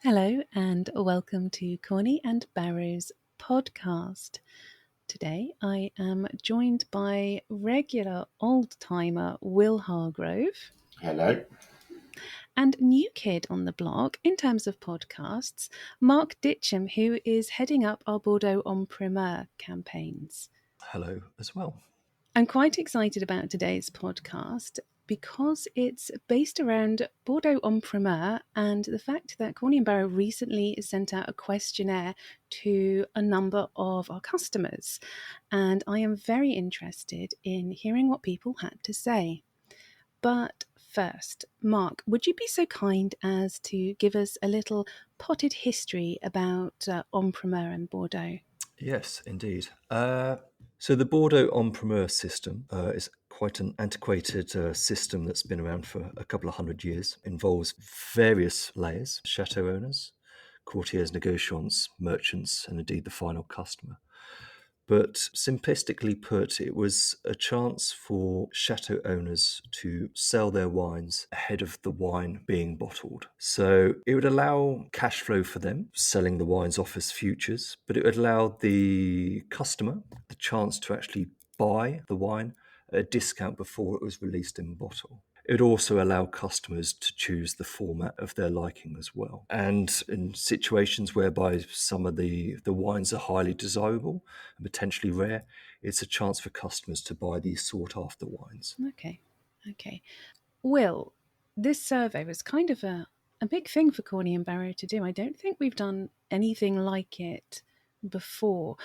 Hello and welcome to Corny and Barrow's podcast. Today I am joined by regular old-timer Will Hargrove Hello. and new kid on the block in terms of podcasts, Marc Ditcham, who is heading up our Bordeaux on Primeur campaigns. Hello as well. I'm quite excited about today's podcast because it's based around Bordeaux en primeur and the fact that Corny and Barrow recently sent out a questionnaire to a number of our customers. And I am very interested in hearing what people had to say. But first, Marc, would you be so kind as to give us a little potted history about en primeur and Bordeaux? Yes, indeed. So the Bordeaux en primeur system is quite an antiquated system that's been around for a couple of hundred years. Involves various layers: chateau owners, courtiers, negociants, merchants, and indeed the final customer. But simplistically put, it was a chance for chateau owners to sell their wines ahead of the wine being bottled. So it would allow cash flow for them, selling the wines off as futures, but it would allow the customer the chance to actually buy the wine at a discount before it was released in bottle. It would also allow customers to choose the format of their liking as well. And in situations whereby some of the wines are highly desirable and potentially rare, it's a chance for customers to buy these sought-after wines. Okay. Will, this survey was kind of a big thing for Corny and Barrow to do. I don't think we've done anything like it before.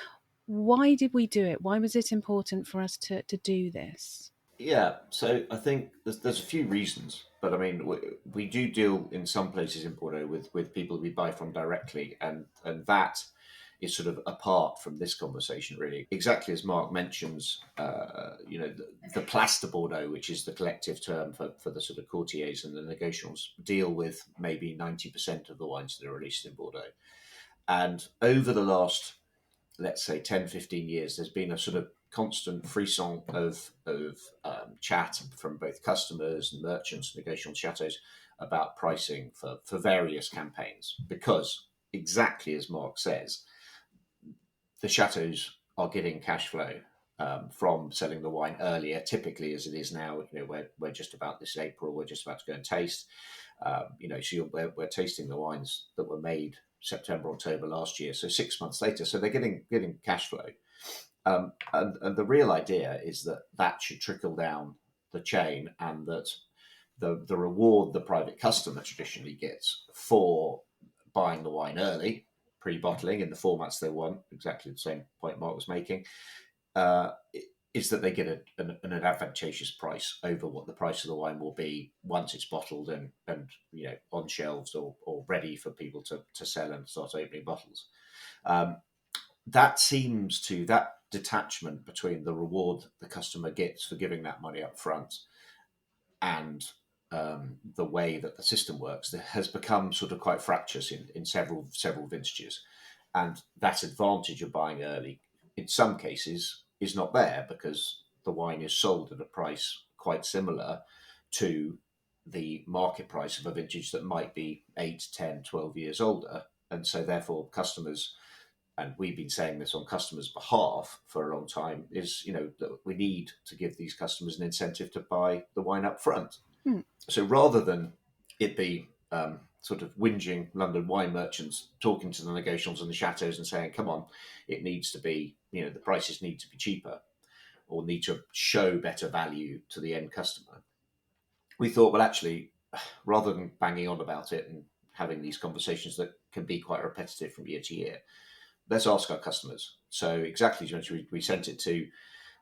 Why did we do it? Why was it important for us to do this? Yeah, so I think there's a few reasons, but I mean we do deal in some places in Bordeaux with people we buy from directly, and that is sort of apart from this conversation really. Exactly as Marc mentions, the Place de Bordeaux, which is the collective term for the sort of courtiers and the negociants, deal with maybe 90% of the wines that are released in Bordeaux, and over the last, let's say, 10, 15 years, there's been a sort of constant frisson of chat from both customers and merchants, negotiable chateaus, about pricing for various campaigns. Because, exactly as Marc says, the chateaus are getting cash flow from selling the wine earlier, typically as it is now. We're just about this April, we're just about to go and taste. So we're tasting the wines that were made September, October last year, so 6 months later. So they're getting cash flow. And the real idea is that should trickle down the chain, and that the reward the private customer traditionally gets for buying the wine early, pre-bottling in the formats they want, exactly the same point Marc was making, is that they get an advantageous price over what the price of the wine will be once it's bottled and on shelves or ready for people to sell and start opening bottles. That detachment between the reward the customer gets for giving that money up front and the way that the system works, that has become sort of quite fractious in several vintages. And that advantage of buying early, in some cases, is not there, because the wine is sold at a price quite similar to the market price of a vintage that might be 8, 10, 12 years older. And so therefore customers, and we've been saying this on customers' behalf for a long time, is that we need to give these customers an incentive to buy the wine up front. So rather than it be sort of whinging London wine merchants talking to the negotiations and the chateaus and saying, come on, it needs to be, the prices need to be cheaper or need to show better value to the end customer, we thought, well, actually, rather than banging on about it and having these conversations that can be quite repetitive from year to year, let's ask our customers. So exactly as you mentioned, we sent it to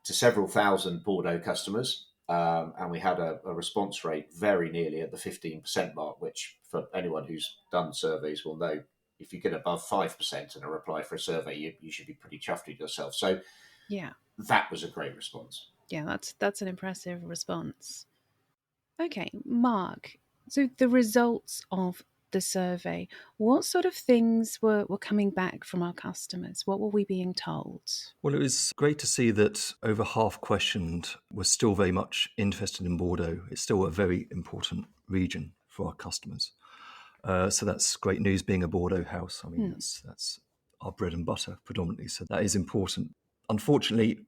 several thousand Bordeaux customers, and we had a response rate very nearly at the 15% mark, which for anyone who's done surveys will know, if you get above 5% in a reply for a survey, you should be pretty chuffed with yourself. So Yeah. that was a great response. Yeah, that's an impressive response. Okay, Marc, so the results of the survey, what sort of things were coming back from our customers? What were we being told? Well, it was great to see that over half questioned were still very much interested in Bordeaux. It's still a very important region for our customers. So that's great news being a Bordeaux house. I mean, that's our bread and butter predominantly. So that is important. Unfortunately,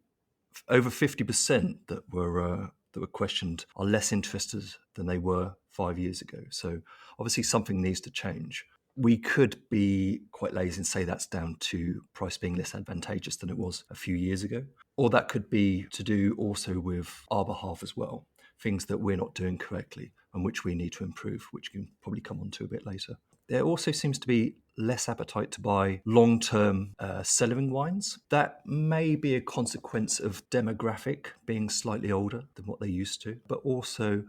over 50% that were questioned are less interested than they were 5 years ago. So obviously something needs to change. We could be quite lazy and say that's down to price being less advantageous than it was a few years ago. Or that could be to do also with our behalf as well, things that we're not doing correctly and which we need to improve, which we can probably come on to a bit later. There also seems to be less appetite to buy long-term cellaring wines. That may be a consequence of demographic being slightly older than what they used to, but also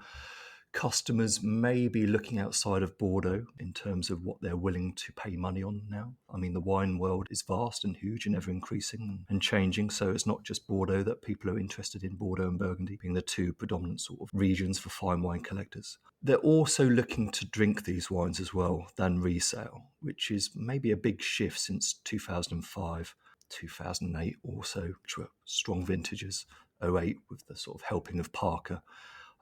customers may be looking outside of Bordeaux in terms of what they're willing to pay money on now. I mean, the wine world is vast and huge and ever increasing and changing. So it's not just Bordeaux that people are interested in, Bordeaux and Burgundy being the two predominant sort of regions for fine wine collectors. They're also looking to drink these wines as well than resale, which is maybe a big shift since 2005, 2008 also, which were strong vintages. '08 with the sort of helping of Parker,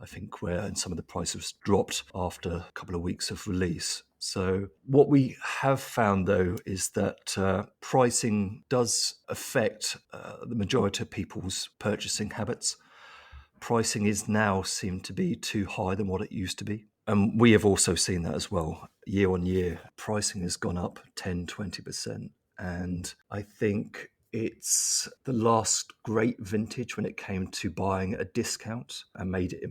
I think, where and some of the prices dropped after a couple of weeks of release. So what we have found, though, is that pricing does affect the majority of people's purchasing habits. Pricing is now seem to be too high than what it used to be. And we have also seen that as well. Year on year, pricing has gone up 10, 20%. And I think it's the last great vintage when it came to buying at a discount and made it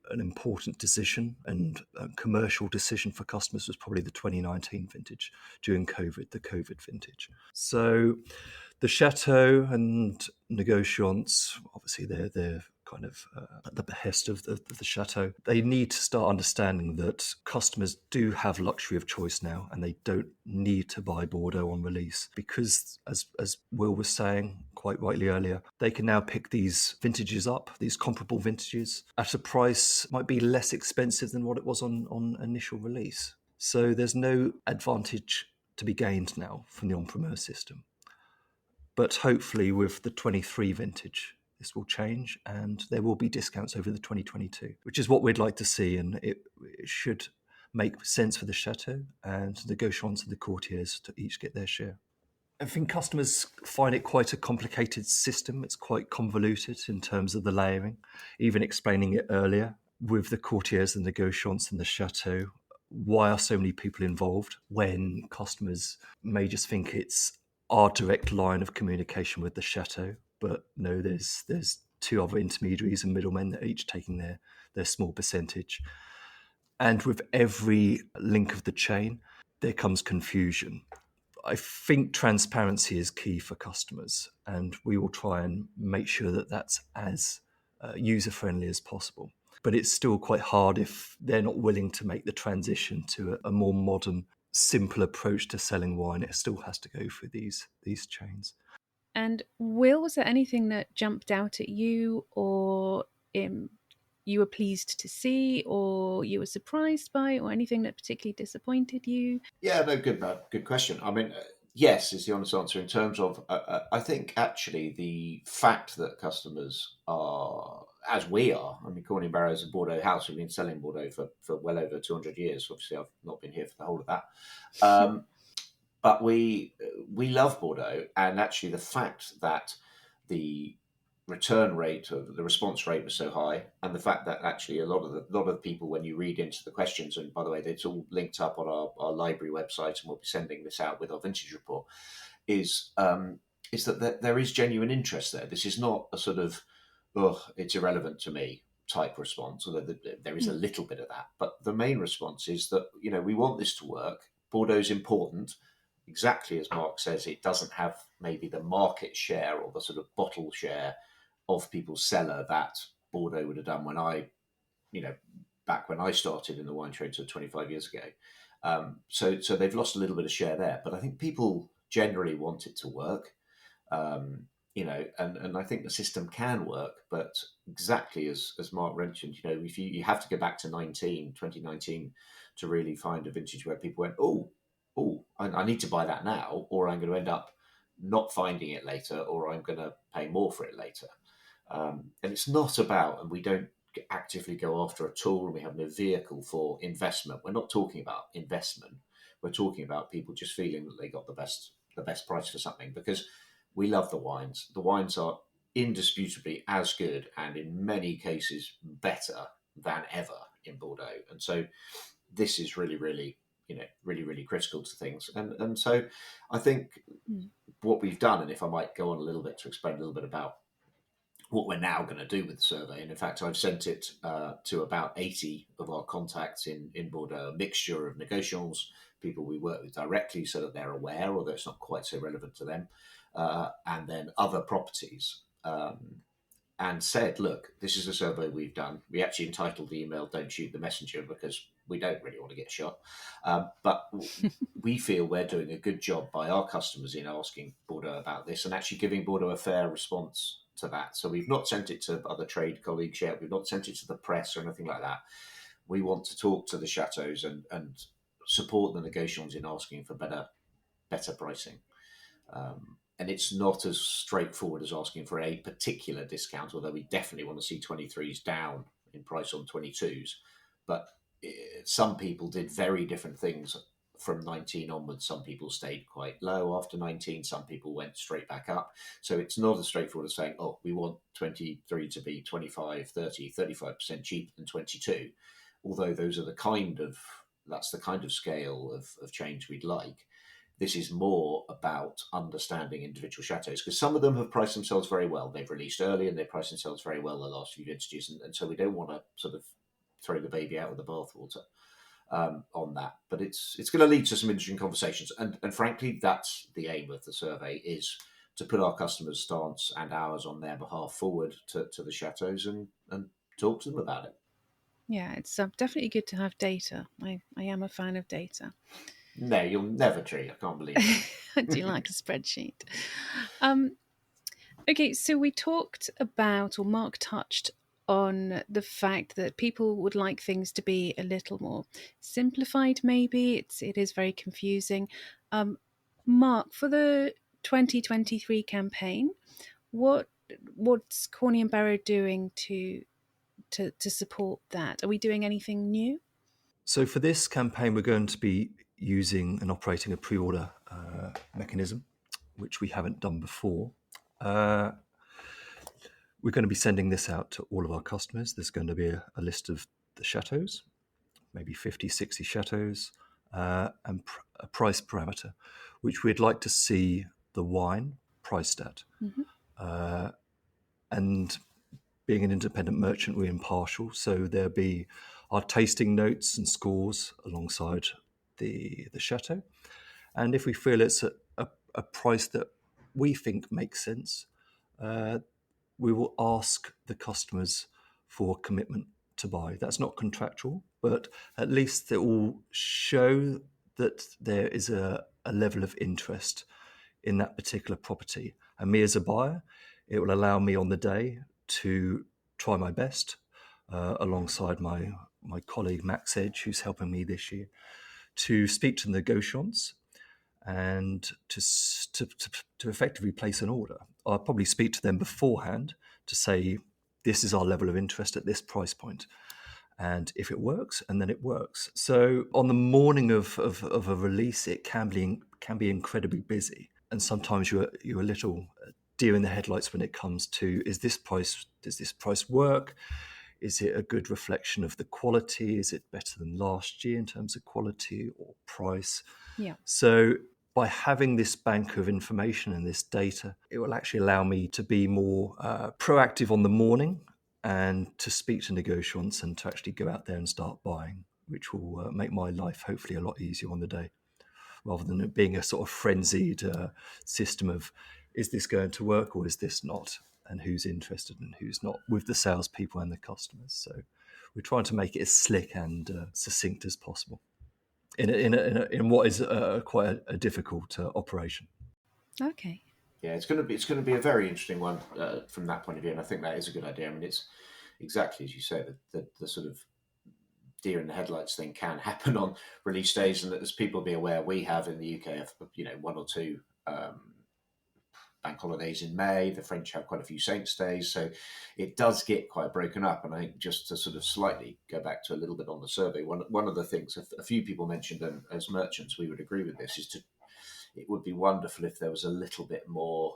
an important decision and a commercial decision for customers was probably the 2019 vintage during COVID, the COVID vintage. So the Chateau and Negociants, obviously they're kind of at the behest of the Chateau. They need to start understanding that customers do have luxury of choice now and they don't need to buy Bordeaux on release because, as Will was saying quite rightly earlier, they can now pick these vintages up, these comparable vintages, at a price might be less expensive than what it was on initial release. So there's no advantage to be gained now from the en-primeur system. But hopefully with the 23 vintage, this will change and there will be discounts over the 2022, which is what we'd like to see. And it should make sense for the Chateau and the Gauchons and the courtiers to each get their share. I think customers find it quite a complicated system. It's quite convoluted in terms of the layering. Even explaining it earlier with the courtiers and the Gauchons and the Chateau, why are so many people involved when customers may just think it's our direct line of communication with the Chateau, but no, there's two other intermediaries and middlemen that are each taking their small percentage. And with every link of the chain, there comes confusion. I think transparency is key for customers, and we will try and make sure that that's as user-friendly as possible. But it's still quite hard if they're not willing to make the transition to a more modern, simple approach to selling wine. It still has to go through these chains. And Will, was there anything that jumped out at you or you were pleased to see or you were surprised by or anything that particularly disappointed you? Yeah, no, good question. I mean, yes, is the honest answer in terms of, I think actually the fact that customers are, as we are, I mean, Corny Barrow is a Bordeaux house. We've been selling Bordeaux for well over 200 years. Obviously, I've not been here for the whole of that. But we love Bordeaux, and actually the fact that the return rate or the response rate was so high, and the fact that actually a lot of people, when you read into the questions, and by the way, it's all linked up on our library website, and we'll be sending this out with our vintage report, is that there is genuine interest there. This is not a sort of, oh, it's irrelevant to me type response, although there is a little bit of that. But the main response is that, we want this to work. Bordeaux's important. Exactly as Mark says, it doesn't have maybe the market share or the sort of bottle share of people's cellar that Bordeaux would have done back when I started in the wine trade, so 25 years ago. So they've lost a little bit of share there, but I think people generally want it to work. And I think the system can work, but exactly as Mark mentioned, if you have to go back to 2019 to really find a vintage where people went, I need to buy that now, or I'm going to end up not finding it later, or I'm going to pay more for it later. And it's not about, and we don't actively go after a tool and we have no vehicle for investment. We're not talking about investment. We're talking about people just feeling that they got the best price for something, because we love the wines. The wines are indisputably as good and in many cases better than ever in Bordeaux. And so this is really, really, really critical to things. And so I think what we've done, and if I might go on a little bit to explain a little bit about what we're now going to do with the survey. And in fact, I've sent it to about 80 of our contacts in Bordeaux, a mixture of negotiants, people we work with directly so that they're aware, although it's not quite so relevant to them, and then other properties, and said, look, this is a survey we've done. We actually entitled the email, Don't Shoot the Messenger, because we don't really want to get shot. But we feel we're doing a good job by our customers in asking Bordeaux about this and actually giving Bordeaux a fair response to that. So we've not sent it to other trade colleagues yet. We've not sent it to the press or anything like that. We want to talk to the chateaus and support the negotiations in asking for better pricing. And it's not as straightforward as asking for a particular discount, although we definitely want to see 23s down in price on 22s. But some people did very different things from 19 onwards. Some people stayed quite low after 19. Some people went straight back up. So it's not as straightforward as saying, oh, we want 23 to be 25, 30, 35% cheaper than 22. Although that's the kind of scale of change we'd like. This is more about understanding individual chateaus, because some of them have priced themselves very well. They've released early and they've priced themselves very well the last few vintages. And so we don't want to sort of throw the baby out with the bathwater on that. But it's going to lead to some interesting conversations. And frankly, that's the aim of the survey, is to put our customers' stance and ours on their behalf forward to the chateaus and talk to them about it. Yeah, it's definitely good to have data. I am a fan of data. No, you'll never tree. I can't believe it. I do like a spreadsheet. Okay, so we talked about, or Mark touched on the fact that people would like things to be a little more simplified. Maybe it is very confusing. Mark, for the 2023 campaign, what's Corney and Barrow doing to support that? Are we doing anything new? So for this campaign, we're going to be using and operating a pre-order mechanism, which we haven't done before. We're going to be sending this out to all of our customers. There's going to be a list of the chateaus, maybe 50, 60 chateaus, and a price parameter, which we'd like to see the wine priced at. Mm-hmm. And being an independent merchant, we're impartial. So there'll be our tasting notes and scores alongside the chateau. And if we feel it's a price that we think makes sense, we will ask the customers for commitment to buy. That's not contractual, but at least it will show that there is a level of interest in that particular property. And me as a buyer, it will allow me on the day to try my best alongside my colleague Max Edge, who's helping me this year, to speak to the negotiants and to effectively place an order. I'll probably speak to them beforehand to say, this is our level of interest at this price point. And if it works, and then it works. So on the morning of a release, it can be incredibly busy. And sometimes you're a little deer in the headlights when it comes to, does this price work? Is it a good reflection of the quality? Is it better than last year in terms of quality or price? Yeah. So by having this bank of information and this data, it will actually allow me to be more proactive on the morning and to speak to negotiants and to actually go out there and start buying, which will make my life hopefully a lot easier on the day, rather than it being a sort of frenzied system of, is this going to work or is this not? And who's interested and who's not, with the salespeople and the customers. So we're trying to make it as slick and succinct as possible in what is quite a difficult operation. Okay. Yeah, it's going to be a very interesting one from that point of view, and I think that is a good idea. I mean, it's exactly as you say, the sort of deer in the headlights thing can happen on release days, and as people be aware, we have in the UK, one or two bank holidays in May. The French have quite a few Saints days, so it does get quite broken up. And I think just to sort of slightly go back to a little bit on the survey, one of the things a few people mentioned, and as merchants we would agree with this, is it would be wonderful if there was a little bit more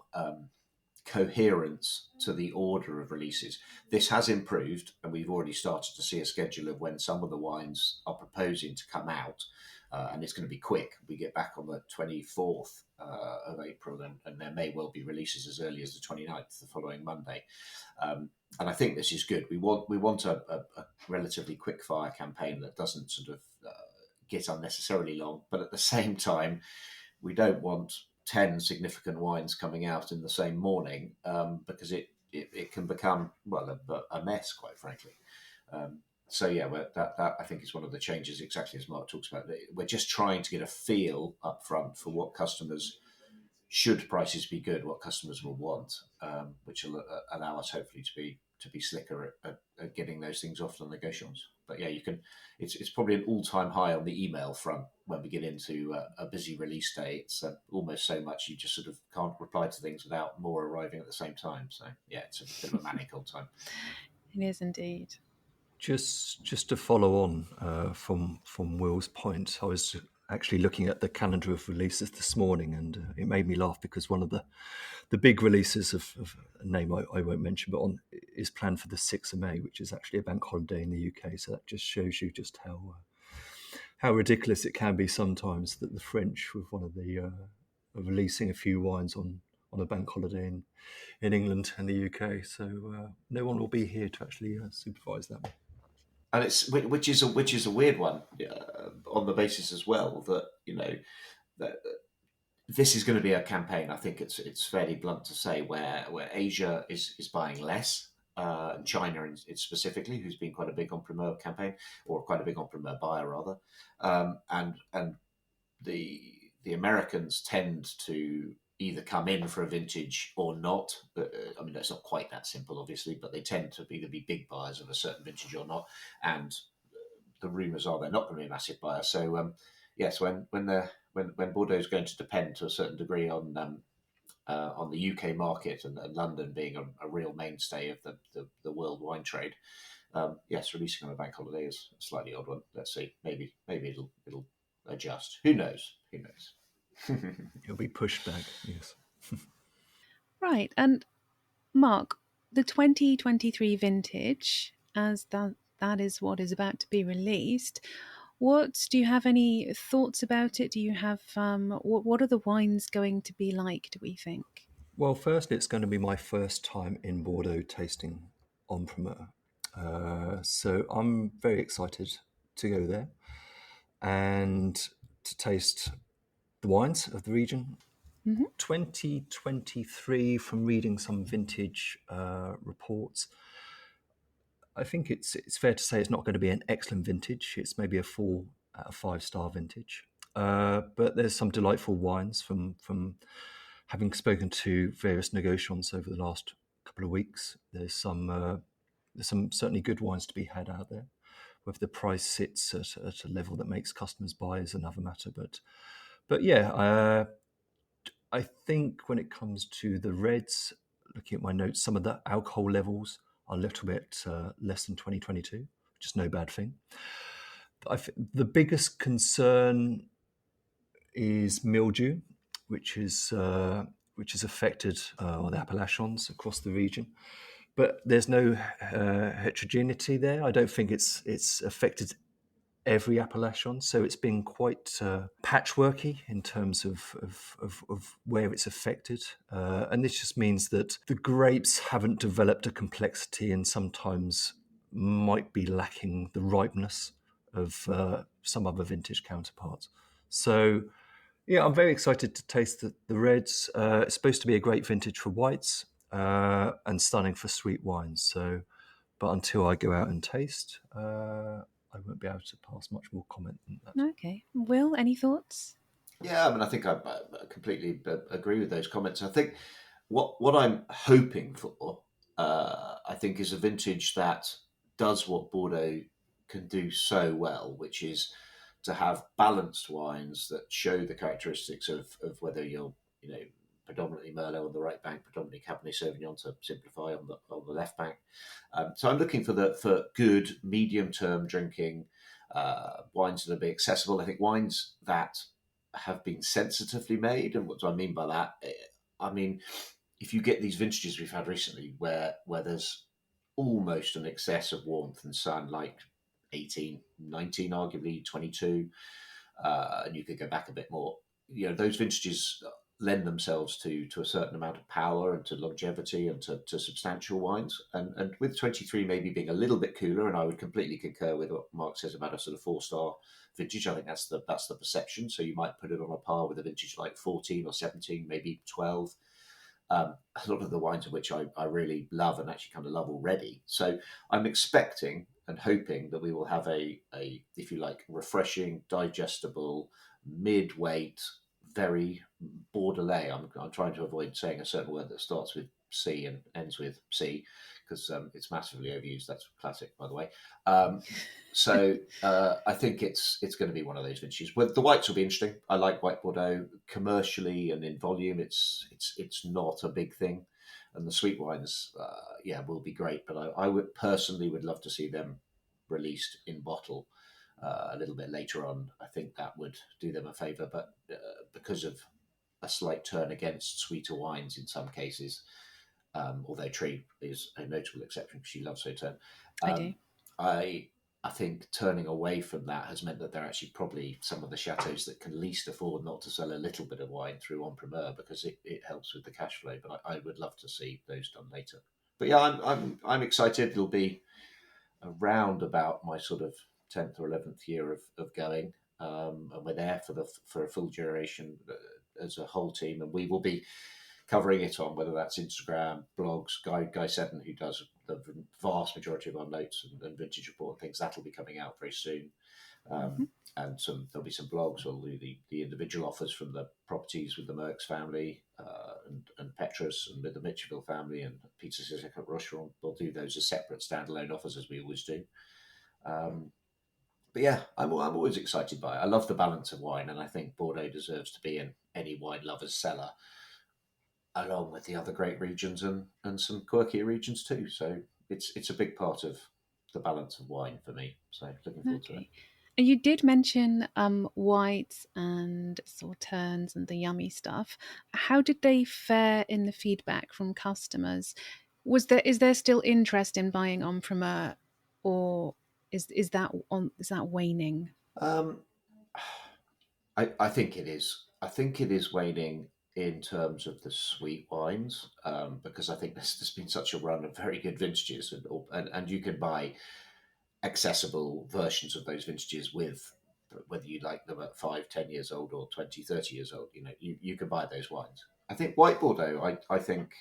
coherence to the order of releases. This has improved, and we've already started to see a schedule of when some of the wines are proposing to come out, and it's going to be quick. We get back on the 24th of April, and there may well be releases as early as the 29th, the following Monday. And I think this is good. We want a relatively quick fire campaign that doesn't sort of get unnecessarily long, but at the same time, we don't want 10 significant wines coming out in the same morning, because it can become, well, a mess, quite frankly. So yeah, that I think is one of the changes, exactly as Mark talks about. We're just trying to get a feel up front for what customers, should prices be good, what customers will want, which will allow us hopefully to be slicker at getting those things off the negotiations. But yeah, you can. It's probably an all-time high on the email front when we get into a busy release day. It's almost so much you just sort of can't reply to things without more arriving at the same time. So yeah, it's a bit of a manic old time. It is indeed. Just to follow on from Will's point, I was actually looking at the calendar of releases this morning, and it made me laugh because one of the big releases of a name I won't mention, but is planned for the 6th of May, which is actually a bank holiday in the UK. So that just shows you just how ridiculous it can be sometimes that the French, with one of the releasing a few wines on a bank holiday in England and the UK. So no one will be here to actually supervise that. And it's which is a weird one, on the basis as well that that this is going to be a campaign. I think it's fairly blunt to say where Asia is buying less, China specifically, who's been quite a big on primeur campaign, or quite a big on primeur buyer rather, and the Americans tend to either come in for a vintage or not. I mean, it's not quite that simple, obviously, but they tend to either be big buyers of a certain vintage or not. And the rumours are they're not going to be a massive buyer. So yes, when Bordeaux is going to depend to a certain degree on the UK market, and London being a real mainstay of the world wine trade, yes, releasing on a bank holiday is a slightly odd one. Let's see, maybe it'll adjust. Who knows? It'll be pushed back. Yes. Right, and Mark, the 2023 vintage, as that is what is about to be released. Do you have any thoughts about it? Do you have what are the wines going to be like, do we think? Well, firstly, it's going to be my first time in Bordeaux tasting en primeur. So I'm very excited to go there and to taste the wines of the region. Mm-hmm. 2023, from reading some vintage reports, I think it's fair to say it's not going to be an excellent vintage. It's maybe a 4 out of 5-star vintage. But there's some delightful wines from having spoken to various negotiants over the last couple of weeks. There's some certainly good wines to be had out there. Whether the price sits at a level that makes customers buy is another matter. But yeah, I think when it comes to the reds, looking at my notes, some of the alcohol levels are a little bit less than 2022, which is no bad thing. The biggest concern is mildew, which is affected the Appalachians across the region. But there's no heterogeneity there. I don't think it's affected every Appalachian, so it's been quite patchworky in terms of where it's affected, and this just means that the grapes haven't developed a complexity and sometimes might be lacking the ripeness of some other vintage counterparts. So yeah, I'm very excited to taste the reds. It's supposed to be a great vintage for whites and stunning for sweet wines. So, but until I go out and taste, I won't be able to pass much more comment than that. Okay. Will, any thoughts? Yeah, I mean, I think I completely agree with those comments. I think what I'm hoping for, I think, is a vintage that does what Bordeaux can do so well, which is to have balanced wines that show the characteristics of whether you're predominantly Merlot on the right bank, predominantly Cabernet Sauvignon to simplify on the left bank. So I'm looking for good medium term drinking wines that will be accessible. I think wines that have been sensitively made, and what do I mean by that? I mean, if you get these vintages we've had recently where there's almost an excess of warmth and sun, like 18, 19, arguably 22, and you could go back a bit more. Those vintages lend themselves to a certain amount of power and to longevity and to substantial wines. And with 23 maybe being a little bit cooler, and I would completely concur with what Mark says about a sort of 4-star vintage. I think that's the perception. So you might put it on a par with a vintage like 14 or 17, maybe 12. A lot of the wines of which I really love and actually kind of love already. So I'm expecting and hoping that we will have a if you like, refreshing, digestible, mid-weight, very Bordelais. I'm trying to avoid saying a certain word that starts with C and ends with C because it's massively overused. That's classic, by the way. So I think it's going to be one of those vintages. Well, the whites will be interesting. I like white Bordeaux commercially and in volume. It's not a big thing, and the sweet wines, will be great. But I would personally love to see them released in bottle a little bit later on. I think that would do them a favour. But because of a slight turn against sweeter wines in some cases, although Tree is a notable exception because she loves Sauternes. I do. I think turning away from that has meant that they're actually probably some of the chateaus that can least afford not to sell a little bit of wine through en primeur because it helps with the cash flow. But I would love to see those done later. But yeah, I'm excited. It'll be around about my sort of 10th or 11th year of going, and we're there for a full duration as a whole team, and we will be covering it on whether that's Instagram, blogs. Guy Seddon, who does the vast majority of our notes and vintage report and things, that'll be coming out very soon. And there'll be some blogs. We'll do the individual offers from the properties with the Merck's family and Petrus and with the Mitchellville family and Peter Sisek at Rocheron. We'll do those as separate standalone offers as we always do. But yeah, I'm always excited by it. I love the balance of wine, and I think Bordeaux deserves to be in any wine lover's cellar, along with the other great regions and some quirkier regions too. So it's a big part of the balance of wine for me. So looking forward to it. You did mention whites and sauternes and the yummy stuff. How did they fare in the feedback from customers? Is there still interest in buying en primeur, or is that waning? I think it is. I think it is waning in terms of the sweet wines, because I think there's been such a run of very good vintages, and you can buy accessible versions of those vintages with whether you like them at 5-10 years old or 20-30 years old. You can buy those wines. I think white Bordeaux, I think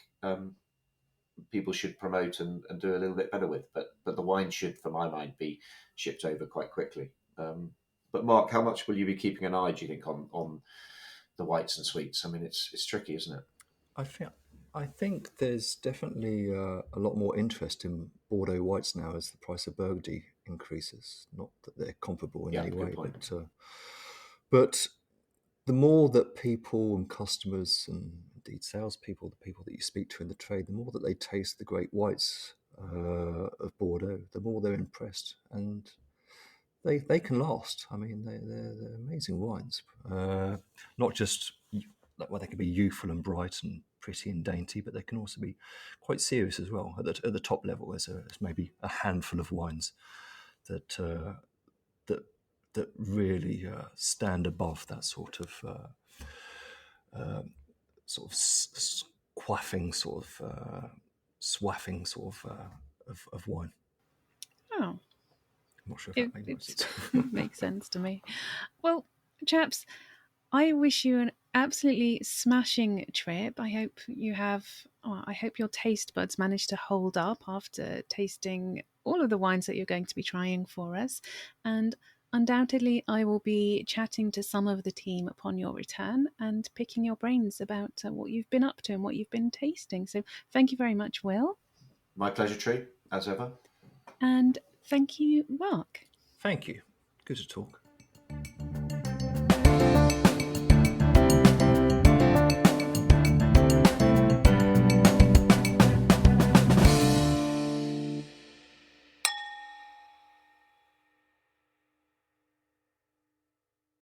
people should promote and do a little bit better with, but the wine should, for my mind, be shipped over quite quickly. But Mark, how much will you be keeping an eye, do you think, on the whites and sweets? I mean, it's tricky, isn't it? I think there's definitely a lot more interest in Bordeaux whites now as the price of Burgundy increases. Not that they're comparable in any way, but the more that people and customers and indeed salespeople, the people that you speak to in the trade, the more that they taste the great whites of Bordeaux, the more they're impressed, and they can last. I mean, they're amazing wines. Not just they can be youthful and bright and pretty and dainty, but they can also be quite serious as well. At the top level, there's maybe a handful of wines that really stand above that sort of quaffing swaffing of wine. Oh, I'm not sure if that makes sense. Makes sense to me. Well, chaps, I wish you an absolutely smashing trip. I hope your taste buds manage to hold up after tasting all of the wines that you're going to be trying for us. And undoubtedly, I will be chatting to some of the team upon your return and picking your brains about what you've been up to and what you've been tasting. So thank you very much, Will. My pleasure, Tree, as ever. And thank you, Mark. Thank you. Good to talk.